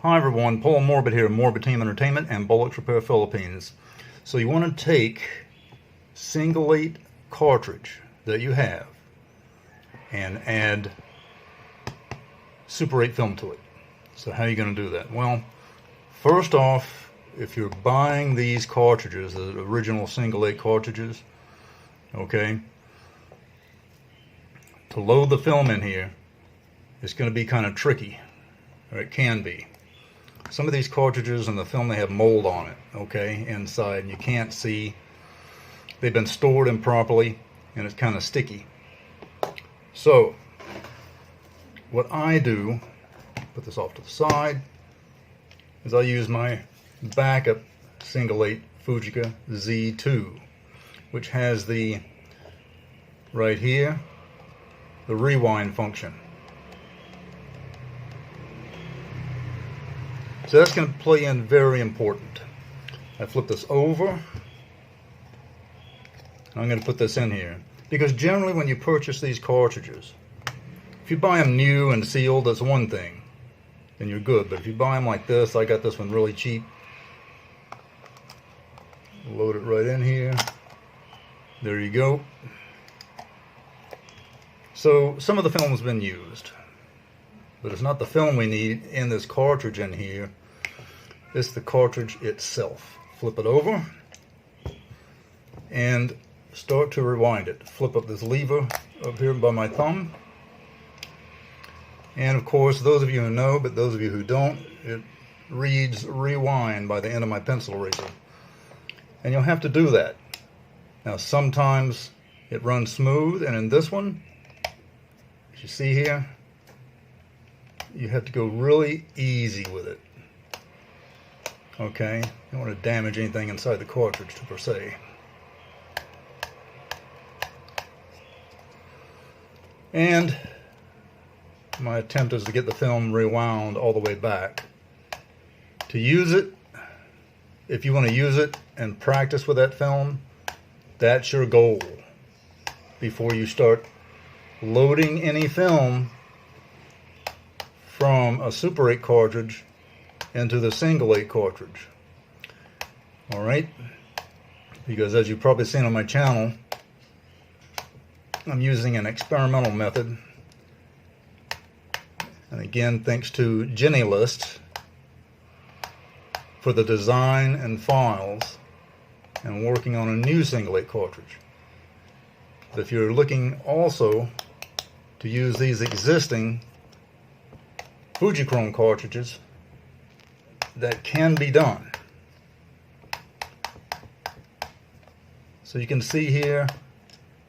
Hi everyone, Paul Morbid here, Morbid Team Entertainment and Bolex Repair Philippines. So you want to take Single8 cartridge that you have and add Super8 film to it. So how are you going to do that? Well, first off, if you're buying these cartridges, the original Single8 cartridges, okay, to load the film in here, it's going to be kind of tricky, or it can be. Some of these cartridges and the film, they have mold on it, okay, inside, and you can't see. They've been stored improperly, and it's kind of sticky. So, what I do, put this off to the side, is I use my backup Single8 Fujica Z2, which has the, right here, the rewind function. So that's going to play in very important. I flip this over. I'm going to put this in here. Because generally when you purchase these cartridges, if you buy them new and sealed, that's one thing. Then you're good. But if you buy them like this, I got this one really cheap. Load it right in here. There you go. So some of the film has been used. But it's not the film we need in this cartridge in here. It's the cartridge itself. Flip it over and start to rewind it. Flip up this lever up here by my thumb. And of course, those of you who know, but those of you who don't, it reads rewind by the end of my pencil eraser. And you'll have to do that. Now sometimes it runs smooth, and in this one, as you see here, you have to go really easy with it. Okay, you don't want to damage anything inside the cartridge per se. And my attempt is to get the film rewound all the way back. To use it, if you want to use it and practice with that film, that's your goal. Before you start loading any film from a Super8 cartridge into the Single8 cartridge. Alright, because as you've probably seen on my channel, I'm using an experimental method, and again thanks to GeniList for the design and files, and working on a new Single8 cartridge. But if you're looking also to use these existing Fujichrome cartridges, that can be done. So you can see here,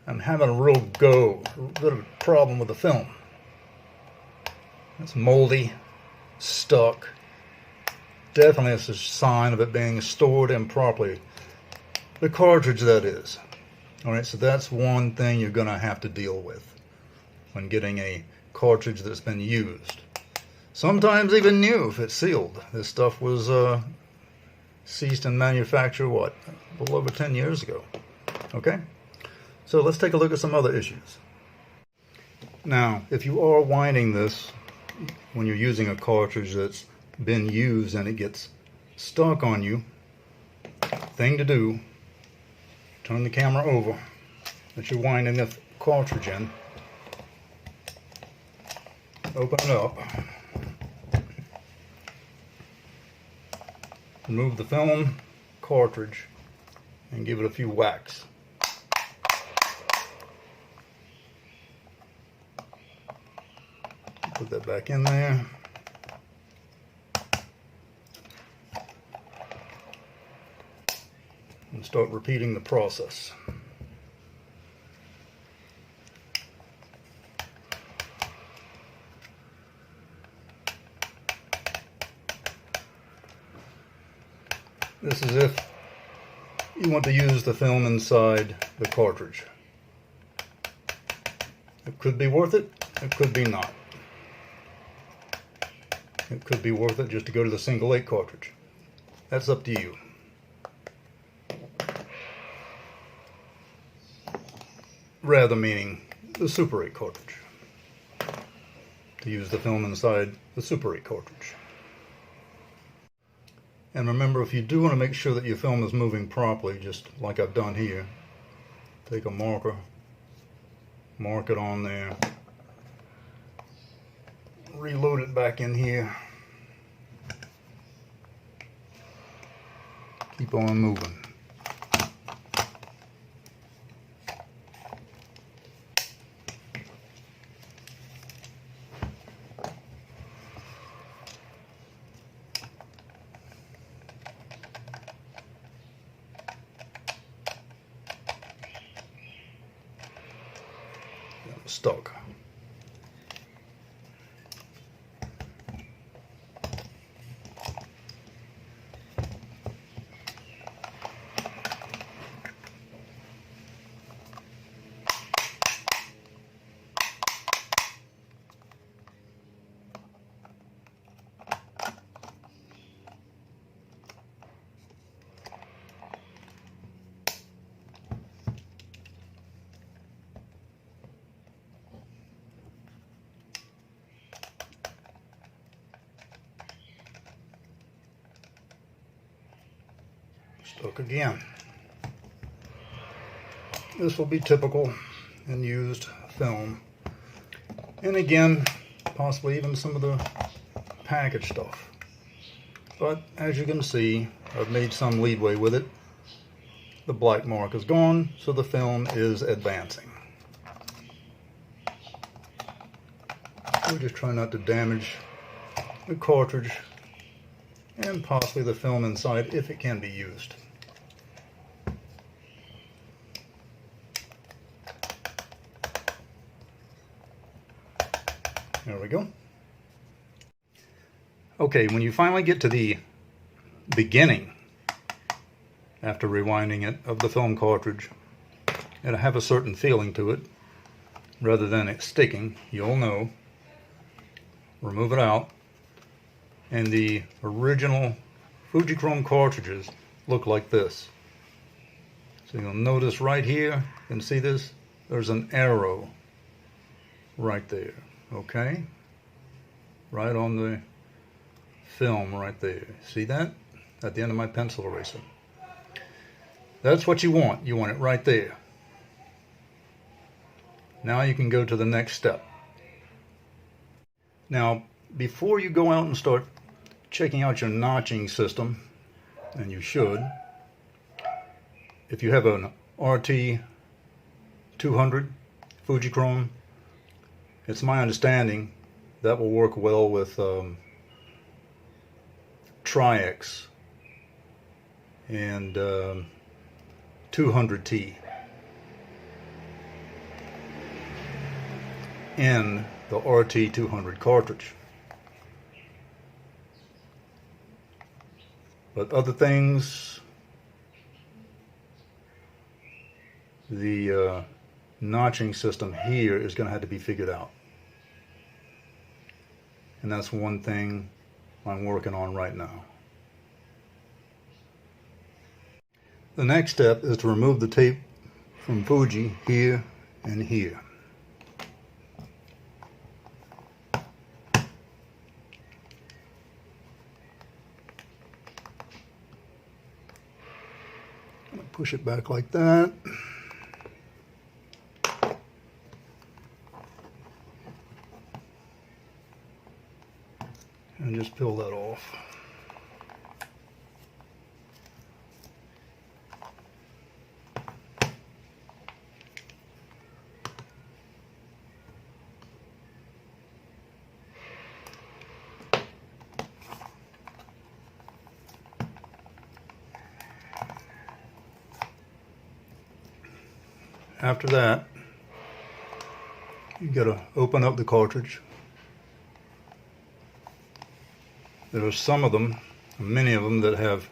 I'm having a real bit of a problem with the film. It's moldy, stuck. Definitely it's a sign of it being stored improperly. The cartridge, that is. Alright, so that's one thing you're going to have to deal with when getting a cartridge that's been used. Sometimes even new if it's sealed. This stuff was ceased in manufacture, what, a little over 10 years ago. Okay? So let's take a look at some other issues. Now, if you are winding this when you're using a cartridge that's been used and it gets stuck on you, thing to do, turn the camera over that you're winding the cartridge in. Open it up. Remove the film cartridge and give it a few whacks. Put that back in there. And start repeating the process. This is if you want to use the film inside the cartridge. It could be worth it, it could be not. It could be worth it just to go to the Single8 cartridge. That's up to you. Rather meaning the Super8 cartridge. To use the film inside the Super8 cartridge. And remember, if you do want to make sure that your film is moving properly, just like I've done here, take a marker, mark it on there, reload it back in here, keep on moving. Stuck. Stuck again. This will be typical in used film. And again, possibly even some of the package stuff. But as you can see, I've made some leadway with it. The black mark is gone, so the film is advancing. We're just trying not to damage the cartridge and possibly the film inside if it can be used. There we go. Okay, when you finally get to the beginning, after rewinding it, of the film cartridge, it'll have a certain feeling to it. Rather than it sticking, you'll know. Remove it out. And the original Fujichrome cartridges look like this. So you'll notice right here, you can see this, there's an arrow right there. Okay, right on the film right there. See that? At the end of my pencil eraser. That's what you want. You want it right there. Now you can go to the next step. Now, before you go out and start checking out your notching system, and you should, if you have an RT 200 Fujichrome, it's my understanding that will work well with Tri-X and 200T in the RT 200 cartridge. But other things, the notching system here is going to have to be figured out. And that's one thing I'm working on right now. The next step is to remove the tape from Fuji here and here. Push it back like that. And just peel that off. After that, you got to open up the cartridge. There are some of them, many of them, that have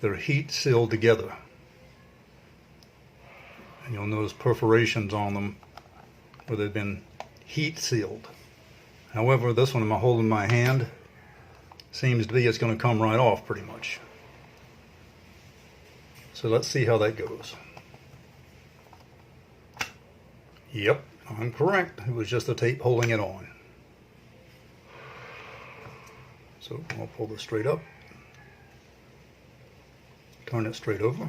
their heat sealed together. And you'll notice perforations on them where they've been heat sealed. However, this one I'm holding in my hand seems to be it's going to come right off pretty much. So let's see how that goes. Yep, I'm correct. It was just the tape holding it on. So I'll pull this straight up. Turn it straight over.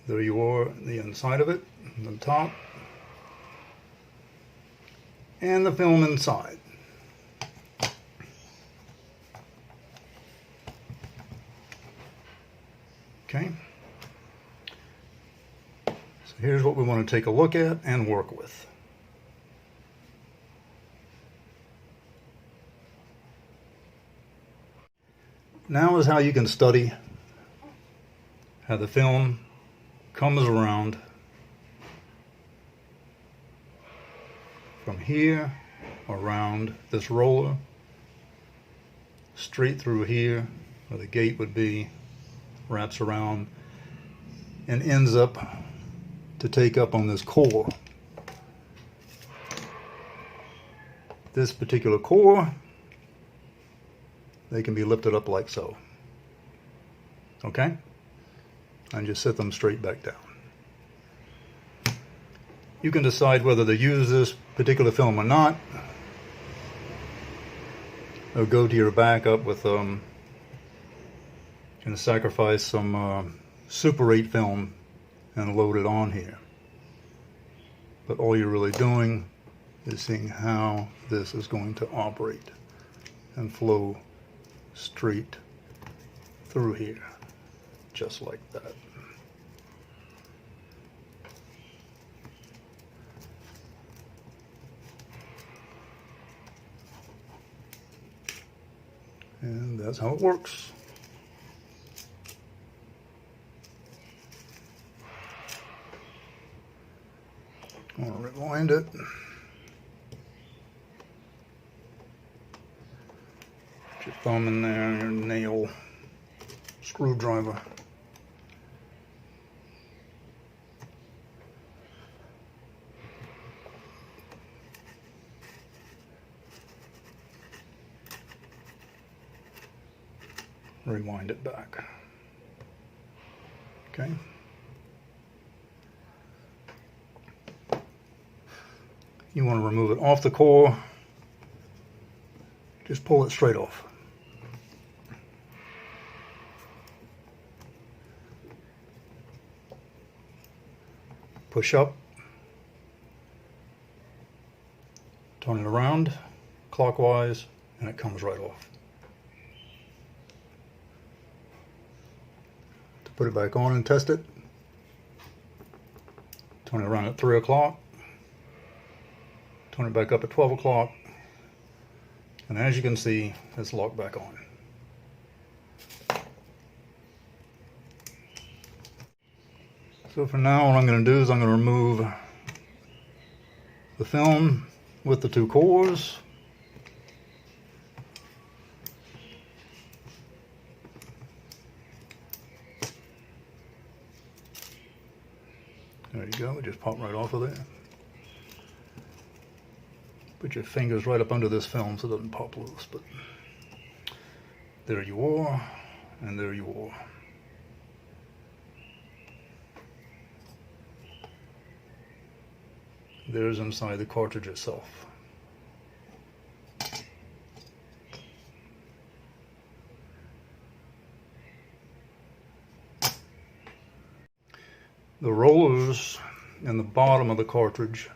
There you are, the inside of it, the top, and the film inside. Okay. So here's what we want to take a look at and work with. Now is how you can study how the film comes around from here, around this roller, straight through here where the gate would be, wraps around and ends up to take up on this core. This particular core, they can be lifted up like so. Okay? And just set them straight back down. You can decide whether to use this particular film or not, or go to your backup with and sacrifice some Super 8 film and load it on here. But all you're really doing is seeing how this is going to operate and flow straight through here, just like that. And that's how it works. I'm going to rewind it. Put your thumb in there and your nail screwdriver. Rewind it back. Okay. You want to remove it off the core. Just pull it straight off. Push up. Turn it around clockwise and it comes right off. Put it back on and test it. Turn it around at 3 o'clock. Turn it back up at 12 o'clock. And as you can see, it's locked back on. So for now, what I'm going to do is I'm going to remove the film with the two cores. There you go, it just popped right off of there. Put your fingers right up under this film so it doesn't pop loose, but there you are, and there you are. There's inside the cartridge itself. The rollers in the bottom of the cartridge,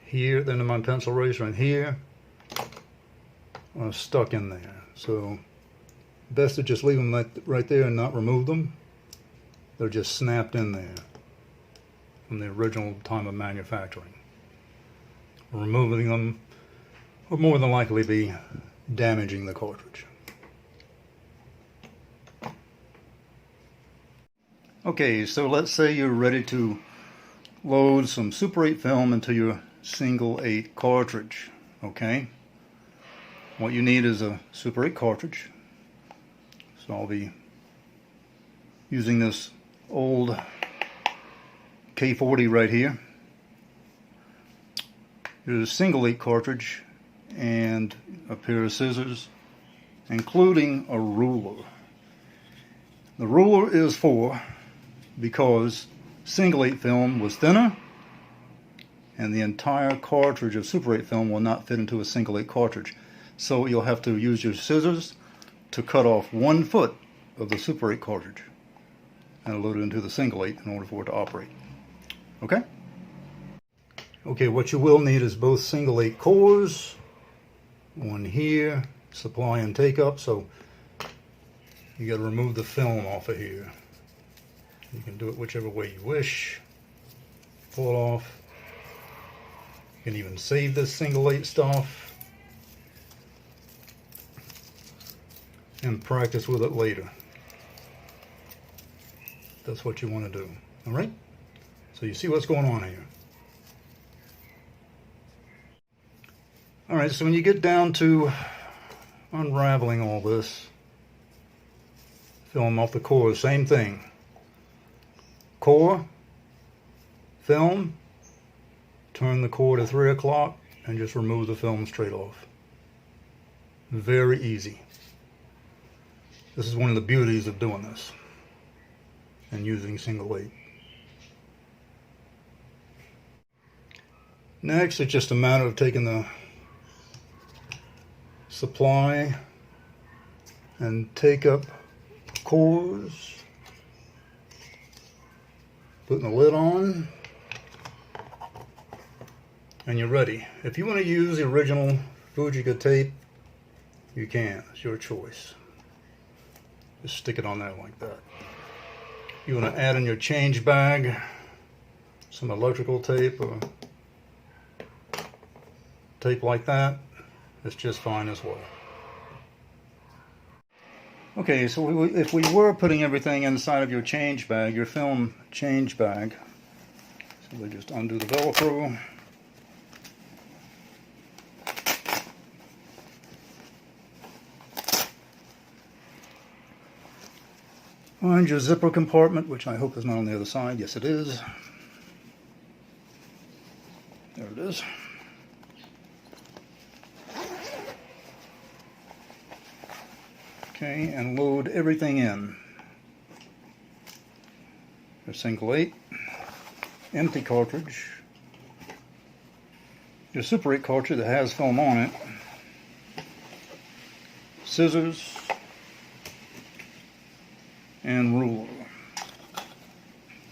here, then in my pencil eraser, and here, are stuck in there. So, best to just leave them right there and not remove them. They're just snapped in there from the original time of manufacturing. Removing them would more than likely be damaging the cartridge. Okay, so let's say you're ready to load some Super 8 film into your Single8 cartridge, okay? What you need is a Super 8 cartridge. So I'll be using this old K40 right here. There's a Single8 cartridge and a pair of scissors, including a ruler. The ruler is because Single8 film was thinner and the entire cartridge of Super 8 film will not fit into a Single8 cartridge. So you'll have to use your scissors to cut off 1 foot of the Super 8 cartridge and load it into the Single8 in order for it to operate. Okay? Okay, what you will need is both Single8 cores, one here, supply and take up, so you got to remove the film off of here. You can do it whichever way you wish. Pull it off. You can even save this Single8 stuff and practice with it later. That's what you want to do. All right? So you see what's going on here. All right, so when you get down to unraveling all this, film off the core, same thing. Core, film, turn the core to 3 o'clock and just remove the film straight off. Very easy. This is one of the beauties of doing this and using Single8. Next, it's just a matter of taking the supply and take up cores, putting the lid on, and you're ready. If you want to use the original Fujica tape, you can. It's your choice. Just stick it on there like that. You want to add in your change bag some electrical tape or tape like that, it's just fine as well. Okay, so if we were putting everything inside of your change bag, your film change bag, so we just undo the Velcro. Find your zipper compartment, which I hope is not on the other side. Yes, it is. There it is. Okay, and load everything in. Your Single8, empty cartridge, your Super 8 cartridge that has film on it, scissors, and ruler.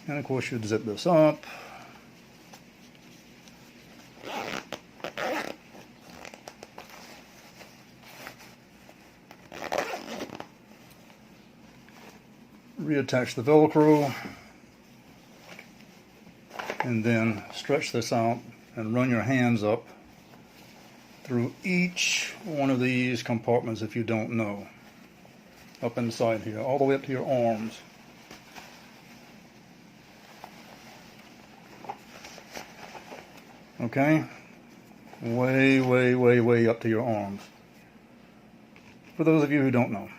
And of course you'd zip this up. Reattach the Velcro, and then stretch this out and run your hands up through each one of these compartments if you don't know. Up inside here, all the way up to your arms. Okay? Way, way, way, way up to your arms. For those of you who don't know.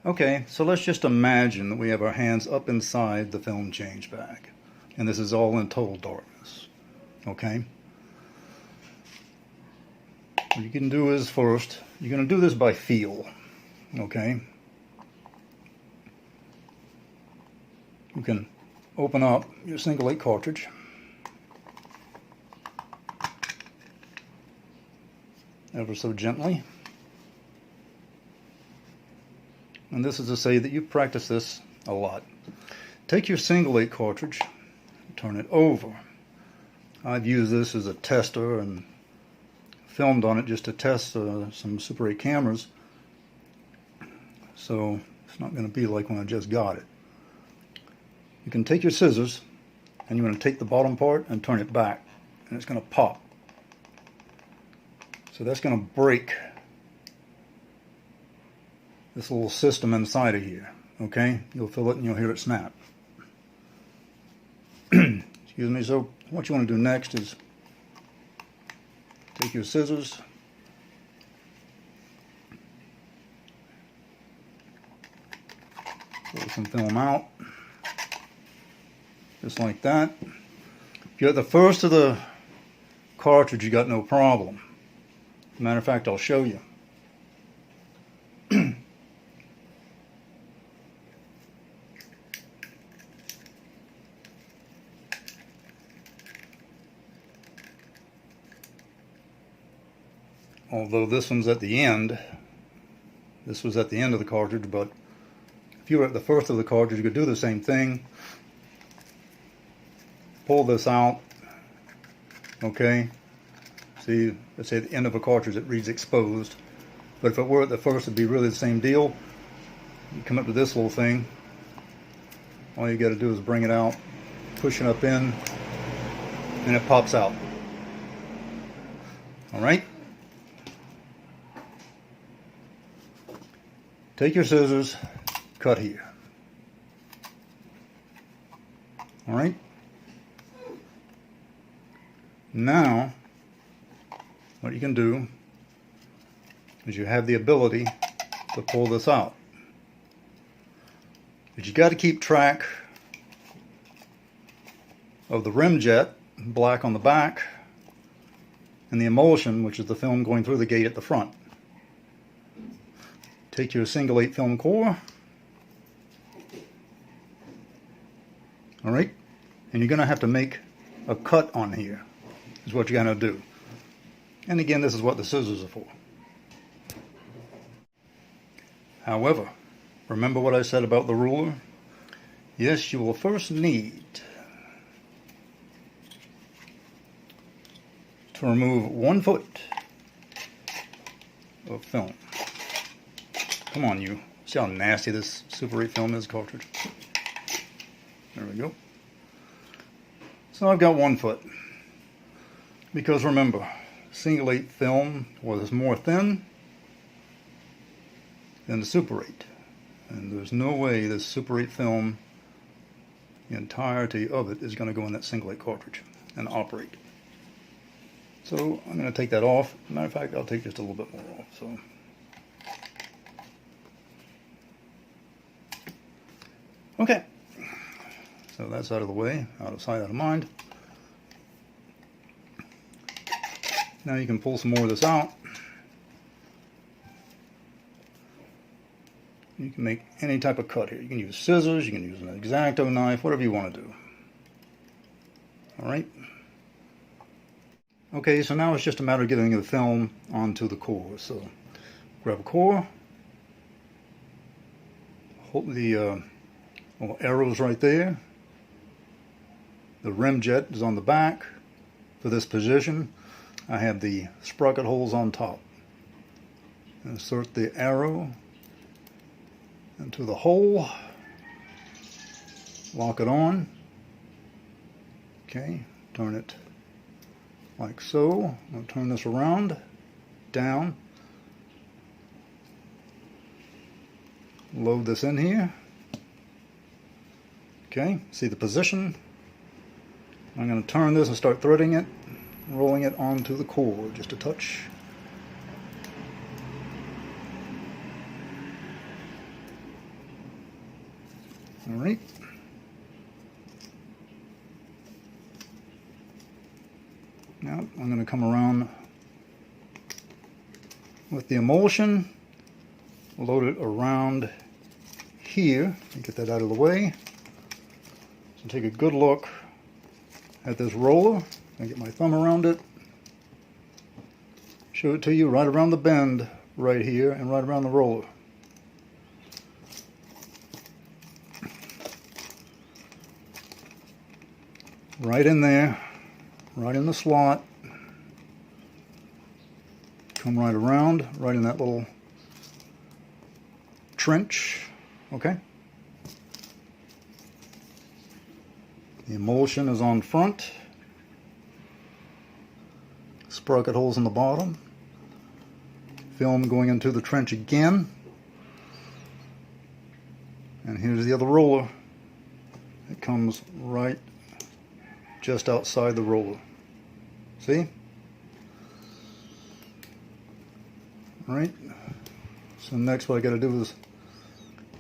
Okay, so let's just imagine that we have our hands up inside the film change bag. And this is all in total darkness. Okay? What you can do is first, you're going to do this by feel. Okay? You can open up your Single8 cartridge. Ever so gently. And this is to say that you practice this a lot. Take your Single8 cartridge, turn it over. I've used this as a tester and filmed on it just to test some Super 8 cameras. So it's not going to be like when I just got it. You can take your scissors and you want to take the bottom part and turn it back. And it's going to pop. So that's going to break this little system inside of here. Okay? You'll feel it and you'll hear it snap. Excuse me. So what you want to do next is take your scissors, pull some film out, just like that. If you're at the first of the cartridge, you got no problem. Matter of fact, I'll show you. Although this one's at the end, This was at the end of the cartridge, but if you were at the first of the cartridge, you could do the same thing. Pull this out. Okay. See, let's say at the end of a cartridge it reads exposed. But if it were at the first, it'd be really the same deal. You come up to this little thing. All you got to do is bring it out, push it up in, and it pops out. Alright? Take your scissors, cut here. Alright? Now, what you can do is you have the ability to pull this out. But you got to keep track of the rim jet, black on the back, and the emulsion, which is the film going through the gate at the front. Take your Single8 film core. Alright? And you're going to have to make a cut on here, is what you're going to do. And again, this is what the scissors are for. However, remember what I said about the ruler? Yes, you will first need to remove 1 foot of film. Come on, you. See how nasty this Super 8 film is, cartridge? There we go. So I've got 1 foot. Because remember, Single8 film was more thin than the Super 8. And there's no way this Super 8 film, the entirety of it, is going to go in that Single8 cartridge and operate. So I'm going to take that off. Matter of fact, I'll take just a little bit more off. So, okay. So that's out of the way, out of sight, out of mind. Now you can pull some more of this out. You can make any type of cut here. You can use scissors, you can use an X-Acto knife, whatever you want to do. Alright. Okay, so now it's just a matter of getting the film onto the core. So grab a core, hold the little arrows right there. The rim jet is on the back. For this position, I have the sprocket holes on top. Insert the arrow into the hole, lock it on. Okay, turn it like so. I'll turn this around, down, load this in here. Okay, see the position. I'm going to turn this and start threading it, rolling it onto the core just a touch. Alright. Now I'm going to come around with the emulsion, load it around here, and get that out of the way. So take a good look at this roller. I get my thumb around it. Show it to you right around the bend right here and right around the roller. Right in there, right in the slot. Come right around, right in that little trench. Okay. The emulsion is on front. Sprocket holes in the bottom. Film going into the trench again. And here's the other roller. It comes right just outside the roller. See? Alright. So next what I got to do is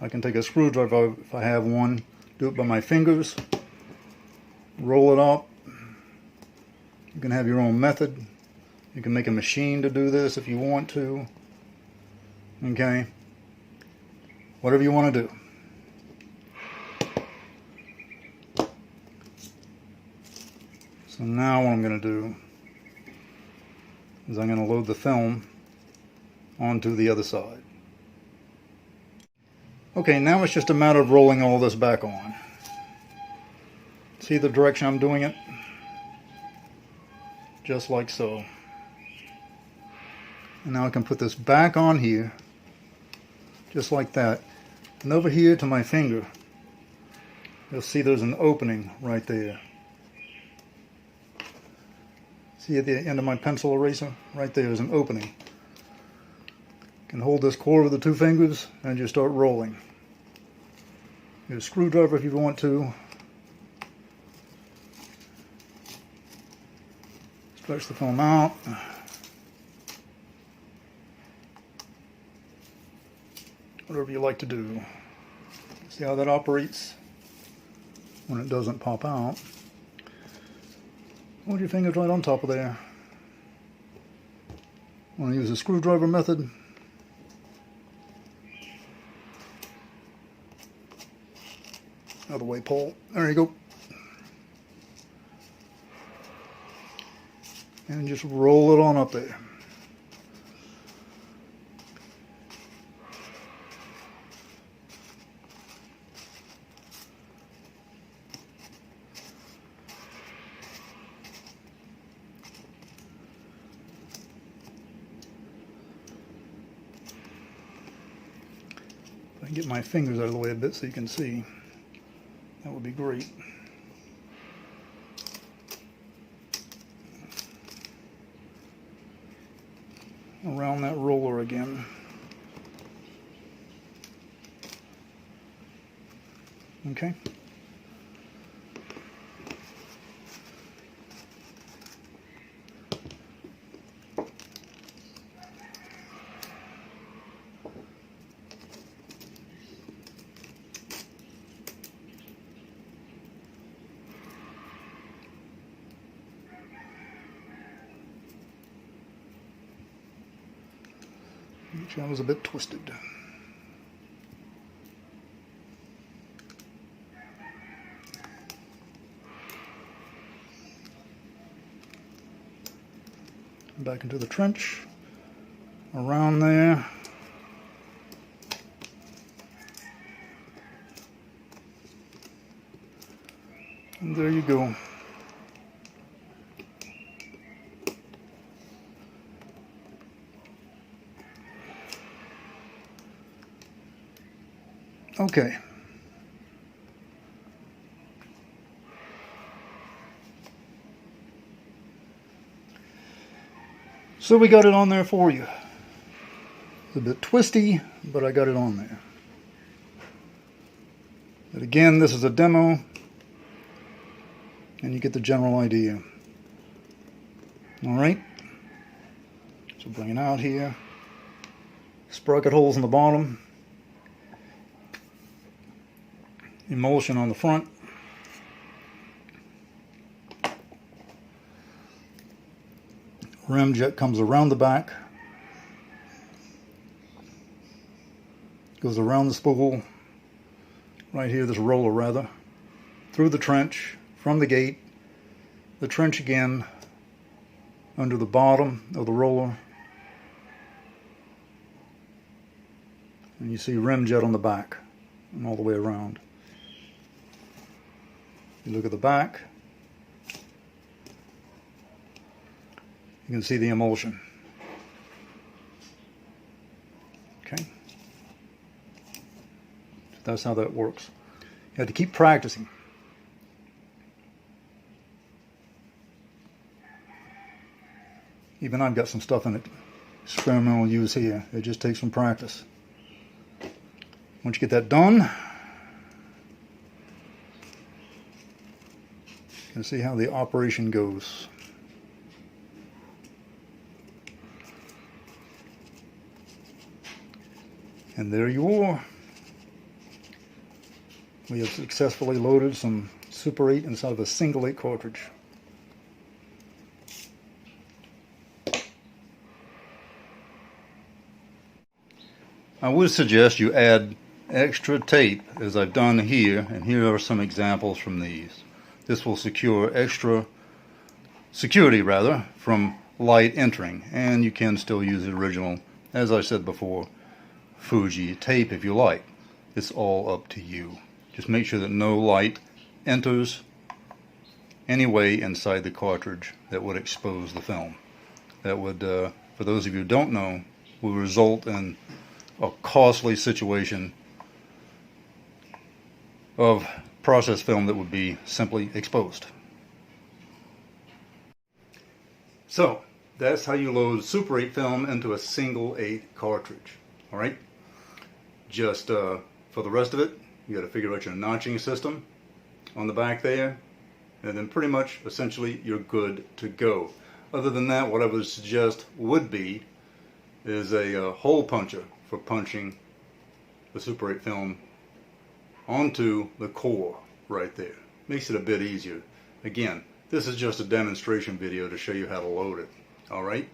I can take a screwdriver if I have one, do it by my fingers, roll it up. You can have your own method. You can make a machine to do this if you want to. Okay? Whatever you want to do. So now what I'm going to do is I'm going to load the film onto the other side. Okay, now it's just a matter of rolling all this back on. See the direction I'm doing it? Just like so. And now I can put this back on here, just like that. And over here to my finger, you'll see there's an opening right there. See at the end of my pencil eraser? Right there is an opening. You can hold this core with the two fingers and just start rolling. Use a screwdriver if you want to. Stretch the film out. Whatever you like to do. See how that operates when it doesn't pop out. Hold your fingers right on top of there. Want to use the screwdriver method. Other way, pull. There you go. And just roll it on up there. If I can get my fingers out of the way a bit so you can see, that would be great. Around that roller again. Okay. Each one was a bit twisted. Back into the trench, around there. And there you go. Okay. So we got it on there for you. It's a bit twisty, but I got it on there. But again, this is a demo, and you get the general idea. Alright. So bring it out here. Sprocket holes in the bottom. Emulsion on the front. Rim jet comes around the back. Goes around the spool. Right here, this roller rather. Through the trench, from the gate. The trench again. Under the bottom of the roller. And you see rim jet on the back. And all the way around. You look at the back, you can see the emulsion. Okay? So that's how that works. You have to keep practicing. Even I've got some stuff in it, experimental use here. It just takes some practice. Once you get that done, you can see how the operation goes. And there you are. We have successfully loaded some Super 8 inside of a Single8 cartridge. I would suggest you add extra tape, as I've done here, and here are some examples from these. This will secure extra security from light entering, and you can still use the original, as I said before, Fuji tape if you like. it's all up to you. Just make sure that no light enters any way inside the cartridge that would expose the film. That would, for those of you who don't know, will result in a costly situation of process film that would be simply exposed. So that's how you load Super 8 film into a Single8 cartridge. Alright? Just for the rest of it, you got to figure out your notching system on the back there, and then pretty much essentially you're good to go. Other than that, what I would suggest would be is a hole puncher for punching the Super 8 film onto the core right there. Makes it a bit easier. Again, this is just a demonstration video to show you how to load it. Alright?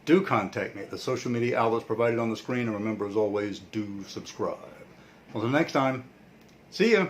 Do contact me at the social media outlets provided on the screen, and remember, as always, do subscribe. Until next time, see ya!